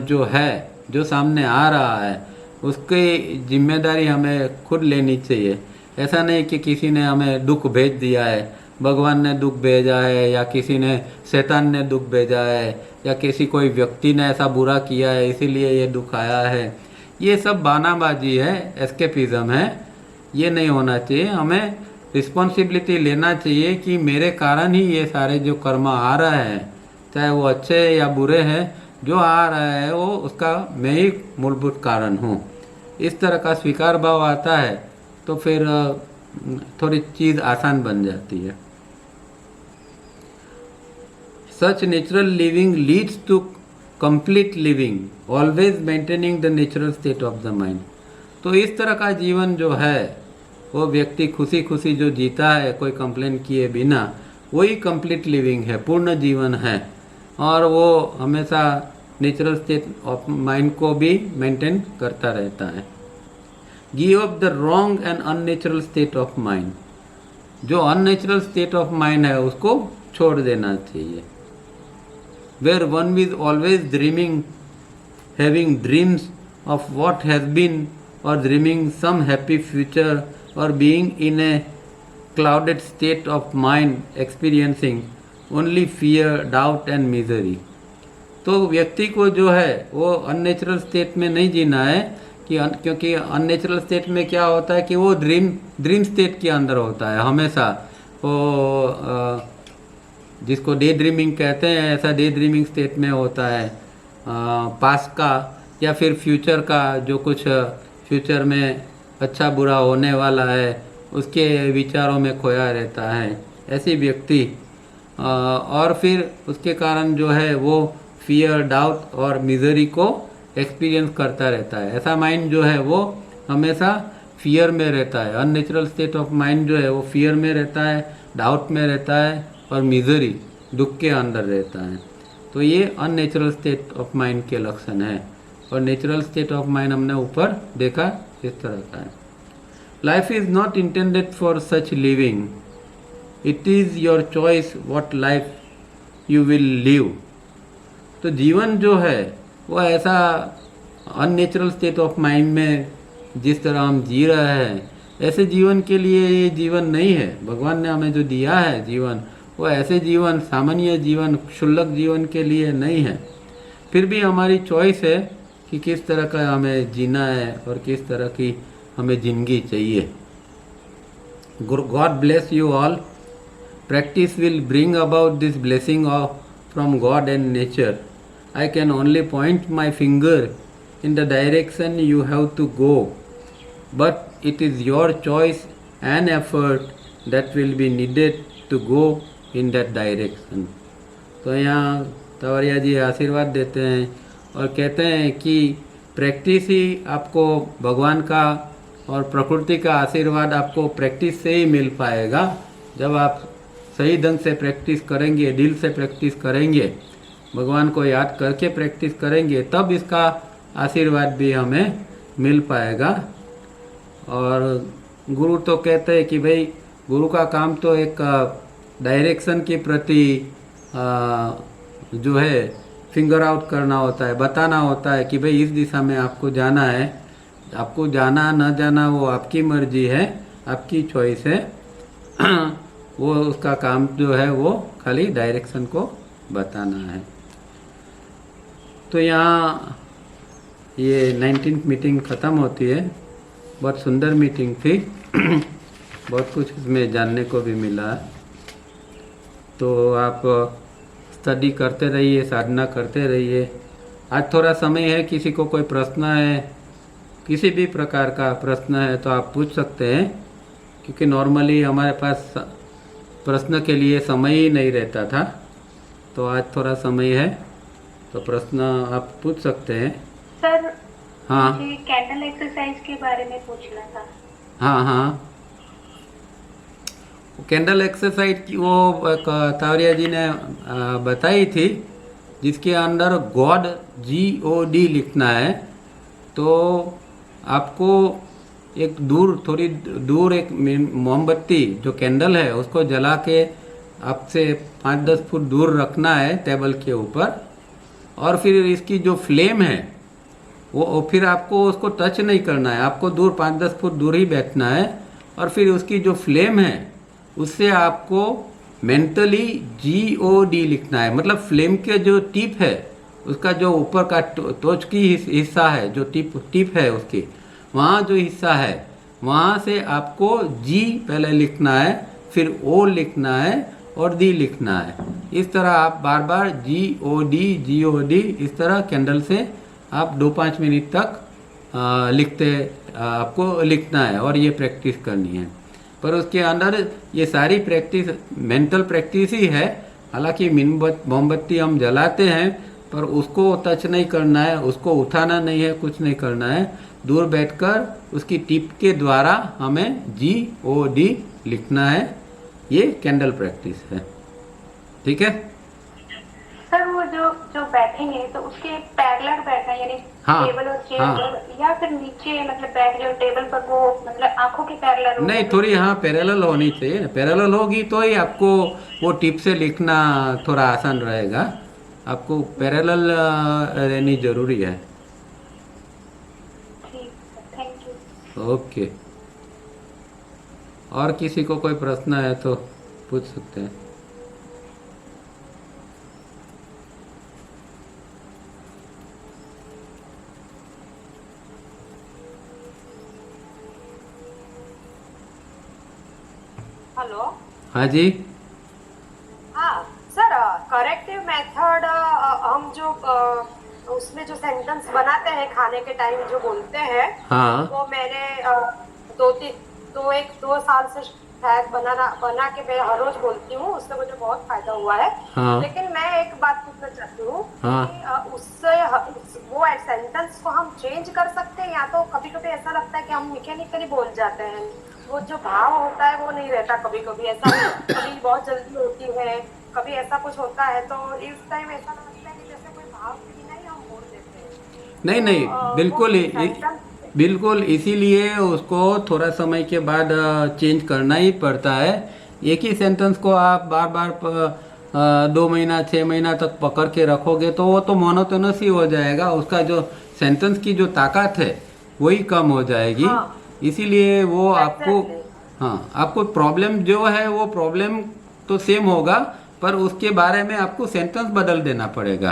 जो है, जो सामने आ रहा है, उसकी जिम्मेदारी हमें खुद लेनी चाहिए। ऐसा नहीं कि किसी ने हमें दुख भेज दिया है, भगवान ने दुख भेजा है, या किसी ने शैतान ने दुख भेजा है, या किसी कोई व्यक्ति ने ऐसा बुरा किया है इसीलिए ये दुख आया है। ये सब बहानाबाजी है, एस्केपिज्म है, ये नहीं होना चाहिए। हमें रिस्पॉन्सिबिलिटी लेना चाहिए कि मेरे कारण ही ये सारे जो कर्म आ रहे हैं, चाहे वो अच्छे या बुरे हैं, जो आ रहा है वो उसका मैं ही मूलभूत कारण हूँ। इस तरह का स्वीकार भाव आता है तो फिर थोड़ी चीज़ आसान बन जाती है। Such natural living leads to complete living, always maintaining the natural state of the mind. तो इस तरह का जीवन जो है वो व्यक्ति खुशी खुशी जो जीता है कोई कंप्लेन किए बिना, वही कंप्लीट लिविंग है, पूर्ण जीवन है। और वो हमेशा नेचुरल स्टेट ऑफ माइंड को भी मेंटेन करता रहता है। Give up the wrong and unnatural state of mind, जो अननेचुरल स्टेट ऑफ माइंड है उसको छोड़ देना चाहिए। Where one is always dreaming, having dreams of what has been, और ड्रीमिंग सम हैप्पी फ्यूचर, और being in a clouded state of mind, experiencing only fear, doubt and misery. तो व्यक्ति को जो है वो अननेचुरल स्टेट में नहीं जीना है, क्योंकि अननेचुरल स्टेट में क्या होता है कि वो ड्रीम स्टेट के अंदर होता है हमेशा। वो जिसको डे ड्रीमिंग कहते हैं, ऐसा डे ड्रीमिंग स्टेट में होता है। पास्ट का या फिर फ्यूचर का, जो कुछ फ्यूचर में अच्छा बुरा होने वाला है उसके विचारों में खोया रहता है ऐसी व्यक्ति। और फिर उसके कारण जो है वो फियर, डाउट और मिजरी को एक्सपीरियंस करता रहता है। ऐसा माइंड जो है वो हमेशा फियर में रहता है। अननेचुरल स्टेट ऑफ माइंड जो है वो फियर में रहता है, डाउट में रहता है और मिजरी, दुख के अंदर रहता है। तो ये अननेचुरल स्टेट ऑफ माइंड के लक्षण है। और नेचुरल स्टेट ऑफ माइंड हमने ऊपर देखा इस तरह का है। Life is not intended for such living, it is your choice what life you will live. तो जीवन जो है वो ऐसा अननेचुरल स्टेट ऑफ माइंड में जिस तरह हम जी रहे हैं, ऐसे जीवन के लिए ये जीवन नहीं है। भगवान ने हमें जो दिया है जीवन, वो ऐसे जीवन, सामान्य जीवन, क्षुल्लक जीवन के लिए नहीं है। फिर भी हमारी चॉइस है कि किस तरह का हमें जीना है और किस तरह की हमें जिंदगी चाहिए। God bless you all. Practice will bring about this blessing of from God and nature. I can only point my finger in the direction you have to go, but it is your choice and effort that will be needed to go in that direction। तो यहाँ तवरिया जी आशीर्वाद देते हैं और कहते हैं कि प्रैक्टिस ही आपको भगवान का और प्रकृति का आशीर्वाद आपको प्रैक्टिस से ही मिल पाएगा। जब आप सही ढंग से प्रैक्टिस करेंगे, दिल से प्रैक्टिस करेंगे, भगवान को याद करके प्रैक्टिस करेंगे, तब इसका आशीर्वाद भी हमें मिल पाएगा। और गुरु तो कहते हैं कि भाई गुरु का काम तो एक डायरेक्शन के प्रति जो है फिंगर आउट करना होता है, बताना होता है कि भाई इस दिशा में आपको जाना है। आपको जाना न जाना वो आपकी मर्जी है, आपकी चॉइस है। वो उसका काम जो है वो खाली डायरेक्शन को बताना है। तो यहाँ ये 19th मीटिंग ख़त्म होती है। बहुत सुंदर मीटिंग थी। बहुत कुछ इसमें जानने को भी मिला। तो आप स्टडी करते रहिए, साधना करते रहिए। आज थोड़ा समय है, किसी को कोई प्रश्न है, किसी भी प्रकार का प्रश्न है तो आप पूछ सकते हैं, क्योंकि नॉर्मली हमारे पास प्रश्न के लिए समय ही नहीं रहता था। तो आज थोड़ा समय है तो प्रश्न आप पूछ सकते हैं। सर, हाँ, मुझे कैंडल एक्सरसाइज के बारे में पूछना था। हाँ हाँ, कैंडल एक्सरसाइज की वो तावरिया जी ने बताई थी, जिसके अंदर गॉड GOD लिखना है। तो आपको थोड़ी दूर एक मोमबत्ती जो कैंडल है उसको जला के आपसे 5-10 फुट दूर रखना है टेबल के ऊपर। और फिर इसकी जो फ्लेम है वो फिर आपको उसको टच नहीं करना है, आपको दूर 5-10 फुट दूर ही बैठना है। और फिर उसकी जो फ्लेम है उससे आपको मेंटली GOD लिखना है। मतलब फ्लेम के जो टिप है, उसका जो ऊपर का टोच की हिस्सा है, जो टिप है उसकी, वहाँ जो हिस्सा है वहाँ से आपको G पहले लिखना है, फिर O लिखना है और D लिखना है। इस तरह आप बार बार GOD इस तरह कैंडल से आप 2-5 मिनट तक आपको लिखना है और ये प्रैक्टिस करनी है। पर उसके अंदर ये सारी प्रैक्टिस मेंटल प्रैक्टिस ही है। हालांकि मोमबत्ती हम जलाते हैं पर उसको टच नहीं करना है, उसको उठाना नहीं है, कुछ नहीं करना है। दूर बैठकर उसकी टिप के द्वारा हमें GOD लिखना है। ये कैंडल प्रैक्टिस है, ठीक है। सर वो जो बैठेंगे तो उसके पैरेलल बैठना है, यानी हाँ, टेबल और चेयर हाँ। पर, या फिर नीचे मतलब बैठ जाओ टेबल पर, वो मतलब आंखों के पैरेलल नहीं, थोड़ी हाँ पैरेलल होनी चाहिए। पैरेलल होगी तो ही आपको वो टिप से लिखना थोड़ा आसान रहेगा। आपको पैरेलल रहनी जरूरी है। ठीक है, थैंक यू। ओके। और किसी को कोई प्रश्न है तो पूछ सकते हैं। हेलो। हाँ जी। हाँ सर, करेक्टिव मेथड हम जो उसमें जो सेंटेंस बनाते हैं खाने के टाइम जो बोलते हैं, हाँ। वो मैंने 2 साल से शायद बना के मैं हर रोज बोलती हूँ। उससे मुझे बहुत फायदा हुआ है। हाँ। लेकिन मैं एक बात पूछना चाहती हूँ हाँ। कि उससे वो सेंटेंस को हम चेंज कर सकते हैं, या तो कभी कभी ऐसा लगता है कि हम मैकेनिकली बोल जाते हैं, वो जो भाव होता है वो नहीं रहता। कभी कभी ऐसा कभी बहुत जल्दी होती है, कभी ऐसा कुछ होता है, तो इस टाइम ऐसा लगता है कि जैसे कोई भाव के बिना ही हम बोल देते हैं। नहीं नहीं, बिल्कुल इसीलिए उसको थोड़ा समय के बाद चेंज करना ही पड़ता है। एक ही सेंटेंस को आप बार बार 2 महीना 6 महीना तक पकड़ के रखोगे तो वो तो मोनोटोनस ही हो जाएगा। उसका जो सेंटेंस की जो ताकत है वही कम हो जाएगी। हाँ। इसीलिए वो आपको Exactly. हाँ, आपको प्रॉब्लम जो है वो प्रॉब्लम तो सेम होगा, पर उसके बारे में आपको सेंटेंस बदल देना पड़ेगा।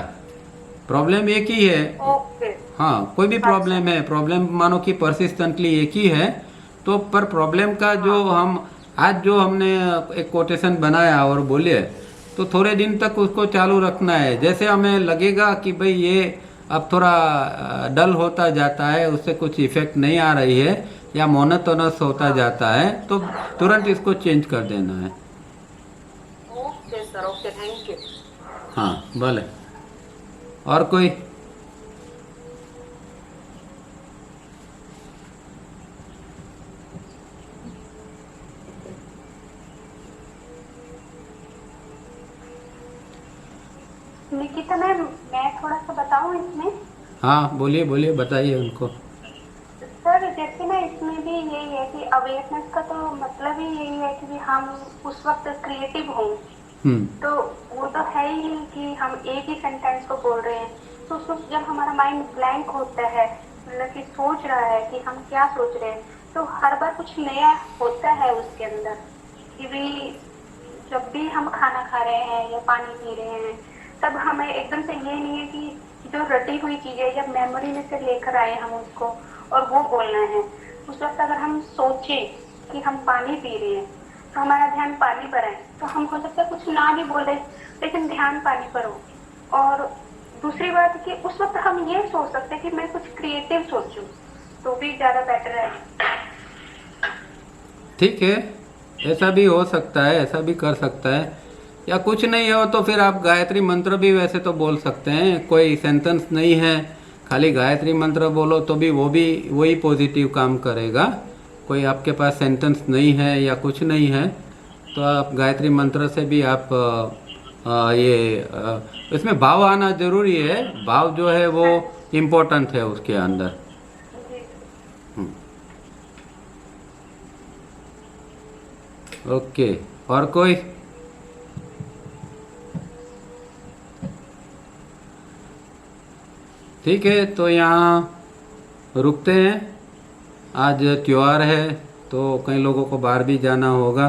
प्रॉब्लम एक ही है। ओके। हाँ, कोई भी प्रॉब्लम है, प्रॉब्लम मानो कि परसिस्टेंटली एक ही है, तो पर प्रॉब्लम का जो हम आज जो हमने एक कोटेशन बनाया और बोले, तो थोड़े दिन तक उसको चालू रखना है। जैसे हमें लगेगा कि भाई ये अब थोड़ा डल होता जाता है, उससे कुछ इफेक्ट नहीं आ रही है या मोनोटोनस होता जाता है, तो तुरंत इसको चेंज कर देना है। Okay sir, okay, thank you. हाँ भले। और कोई? निकिता मैम, मैं थोड़ा सा बताऊं इसमें। हाँ बोलिए बोलिए, बताइए उनको। सर जैसे ना इसमें भी यही है कि अवेयरनेस का तो मतलब ही यही है कि हम उस वक्त क्रिएटिव हों। तो वो तो है ही नहीं कि हम एक ही सेंटेंस को बोल रहे हैं। तो उस वक्त जब हमारा माइंड ब्लैंक होता है, मतलब कि सोच रहा है कि हम क्या सोच रहे हैं, तो हर बार कुछ नया होता है उसके अंदर। कि भी जब भी हम खाना खा रहे हैं या पानी पी रहे हैं, तब हमें एकदम से ये नहीं है कि जो रटी हुई चीजें जब मेमोरी में से लेकर आए हम उसको और वो बोलना है। उस वक्त अगर हम सोचें कि हम पानी पी रहे हैं तो हमारा ध्यान पानी पर है, तो हम हो सकता है कुछ ना भी बोले, लेकिन ध्यान पानी पर हो। और दूसरी बात कि उस वक्त हम ये सोच सकते हैं कि मैं कुछ क्रिएटिव सोचूं, तो भी ज्यादा बेटर है। ठीक है, ऐसा भी हो सकता है, ऐसा भी कर सकता है। या कुछ नहीं हो तो फिर आप गायत्री मंत्र भी वैसे तो बोल सकते हैं। कोई सेंटेंस नहीं है, खाली गायत्री मंत्र बोलो तो भी वही पॉजिटिव काम करेगा। कोई आपके पास सेंटेंस नहीं है या कुछ नहीं है तो आप गायत्री मंत्र से भी आप इसमें भाव आना जरूरी है। भाव जो है वो इम्पोर्टेंट है उसके अंदर। ओके, और कोई? ठीक है, तो यहाँ रुकते हैं। आज त्योहार है तो कई लोगों को बाहर भी जाना होगा,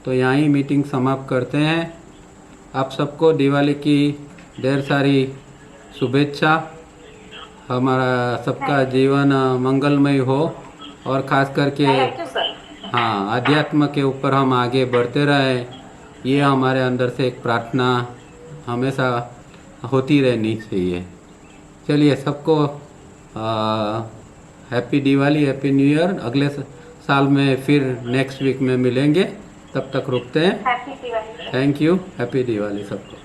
तो यहाँ ही मीटिंग समाप्त करते हैं। आप सबको दिवाली की ढेर सारी शुभेच्छा। हमारा सबका जीवन मंगलमय हो और ख़ास करके थैंक यू सर। हाँ, अध्यात्म के ऊपर हम आगे बढ़ते रहें, ये हमारे अंदर से एक प्रार्थना हमेशा होती रहनी चाहिए। चलिए सबको happy Diwali, happy new year. अगले साल में फिर नेक्स्ट वीक में मिलेंगे, तब तक रुकते हैं। Happy Diwali. Thank you, happy Diwali सबको।